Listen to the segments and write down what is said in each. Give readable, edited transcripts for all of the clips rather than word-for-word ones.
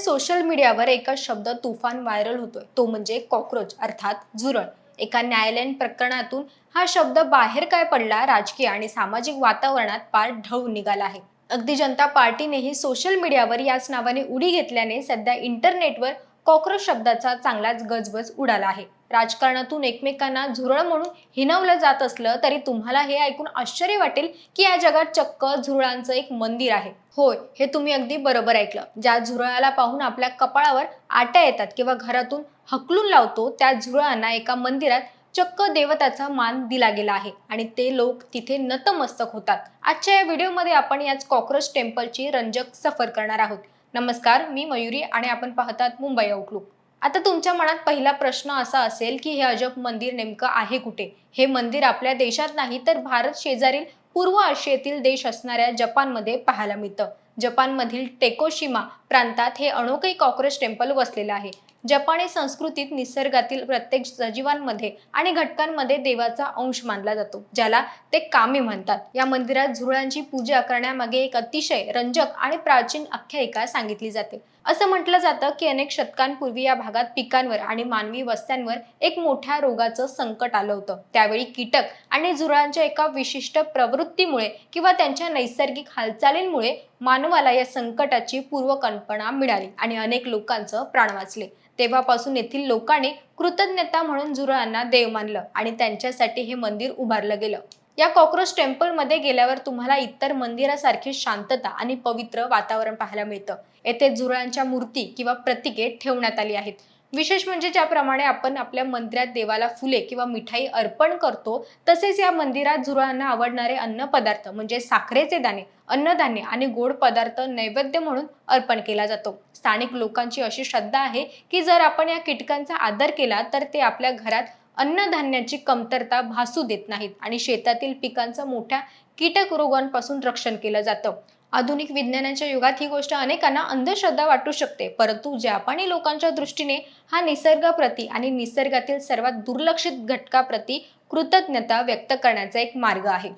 Social मीडियावर एका शब्द तुफान व्हायरल होतोय, तो म्हणजे कॉक्रोच अर्थात झुरळ. एका न्यायालयीन प्रकरणातून हा शब्द बाहेर काय पडला, राजकीय आणि सामाजिक वातावरणात पार ढवळून निघाला आहे. अगदी जनता पार्टीनेही सोशल मीडियावर याच नावाने उडी घेतल्याने सध्या इंटरनेटवर कॉक्रोच शब्दाचा चांगलाच गजबज उडाला आहे. राजकारणातून एकमेकांना झुरळ म्हणून हिणवलं जात असलं तरी तुम्हाला हे ऐकून आश्चर्य वाटेल की या जगात चक्क झुरळांचं एक मंदिर आहे. होय, हे तुम्ही अगदी बरोबर ऐकलं. ज्या झुरळाला पाहून आपल्या कपाळावर आट्या येतात किंवा घरातून हकलून लावतो, त्या झुरळांना एका मंदिरात चक्क देवताचा मान दिला गेला आहे आणि ते लोक तिथे नतमस्तक होतात. आजच्या या व्हिडिओमध्ये आपण याच कॉक्रोच टेम्पलची रंजक सफर करणार आहोत. नमस्कार, मी मयुरी आणि आपण पाहतात मुंबई आउटलुक. आता तुमच्या मनात पहिला प्रश्न असा असेल की हे अजब मंदिर नेमकं आहे कुठे? हे मंदिर आपल्या देशात नाही तर भारत शेजारील पूर्व आशियातील देश असणाऱ्या जपानमध्ये पाहायला मिळतं. जपानमधील टेकोशिमा प्रांतात हे अनोखे कॉक्रोच टेम्पल वसलेलं आहे. जपानी संस्कृतीत निसर्गातील प्रत्येक सजीवांमध्ये आणि घटकांमध्ये देवाचा अंश मानला जातो, ज्याला ते कामी म्हणतात. या मंदिरात झुरळांची पूजा करण्यामागे एक अतिशय रंजक आणि प्राचीन आख्यायिका सांगितली जाते. असं म्हटलं जातं की अनेक शतकांपूर्वी या भागात पिकांवर आणि मानवी वस्त्यांवर एक मोठ्या रोगाचं संकट आलं होतं. त्यावेळी कीटक आणि झुरळांच्या एका विशिष्ट प्रवृत्तीमुळे किंवा त्यांच्या नैसर्गिक हालचालींमुळे मानवाला या संकटाची पूर्वकल्पना मिळाली आणि अनेक लोकांचं प्राण वाचले. तेव्हापासून येथील लोकांनी कृतज्ञता म्हणून झुरळांना देव मानलं आणि त्यांच्यासाठी हे मंदिर उभारलं गेलं. या कॉक्रोच टेम्पलमध्ये गेल्यावर तुम्हाला इतर मंदिरासारखी शांतता आणि पवित्र वातावरण पाहायला मिळतं. येथे झुरळांच्या मूर्ती किंवा प्रतिके ठेवण्यात आली आहेत. विशेष म्हणजे ज्याप्रमाणे आपण आपल्या मंदिरात देवाला फुले किंवा मिठाई अर्पण करतो, तसेच या मंदिरात झुरळांना आवडणारे अन्न पदार्थ म्हणजे साखरेचे दाणे, अन्नधान्य आणि गोड पदार्थ नैवेद्य म्हणून अर्पण केला जातो. स्थानिक लोकांची अशी श्रद्धा आहे की जर आपण या कीटकांचा आदर केला तर ते आपल्या घरात अन्नधान्याची कमतरता भासू देत नाहीत आणि शेतातील पिकांचं मोठ्या कीटक रोगांपासून रक्षण केलं जातं. आधुनिक विज्ञानाच्या युगात ही गोष्ट अनेकांना अंधश्रद्धा वाटू शकते, परंतु जपानी लोकांच्या दृष्टीने हा निसर्गाप्रती आणि निसर्गातील सर्वात दुर्लक्षित घटकाप्रती कृतज्ञता व्यक्त करण्याचा एक मार्ग आहे.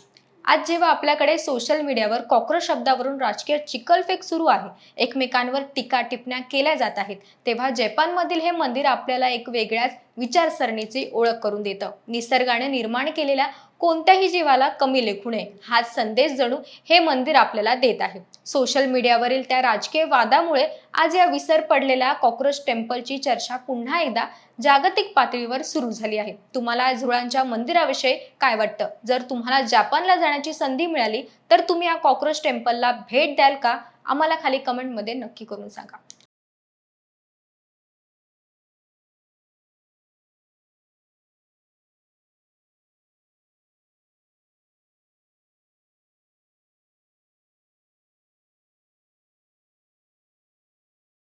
आज जेव्हा आपल्याकडे सोशल मीडियावर कॉक्रोच शब्दावरून राजकीय चिखलफेक सुरू आहे, एकमेकांवर टीका टिप्पण्या केल्या जात आहेत, तेव्हा जपानमधील हे मंदिर आपल्याला एक वेगळ्याच विचारसरणीची ओळख करून देतं. निसर्गाने निर्माण केलेल्या कोणत्याही जीवाला कमी लेखू नये हा संदेश जणू हे मंदिर आपल्याला देत आहे. सोशल मीडियावरील त्या राजकीय वादामुळे आज या विसर पडलेल्या कॉक्रोच टेम्पलची चर्चा पुन्हा एकदा जागतिक पातळीवर सुरू झाली आहे. तुम्हाला झुरळांच्या मंदिराविषयी काय वाटतं? जर तुम्हाला जपानला जाण्याची संधी मिळाली तर तुम्ही या कॉक्रोच टेम्पलला भेट द्याल का? आम्हाला खाली कमेंटमध्ये नक्की करून सांगा.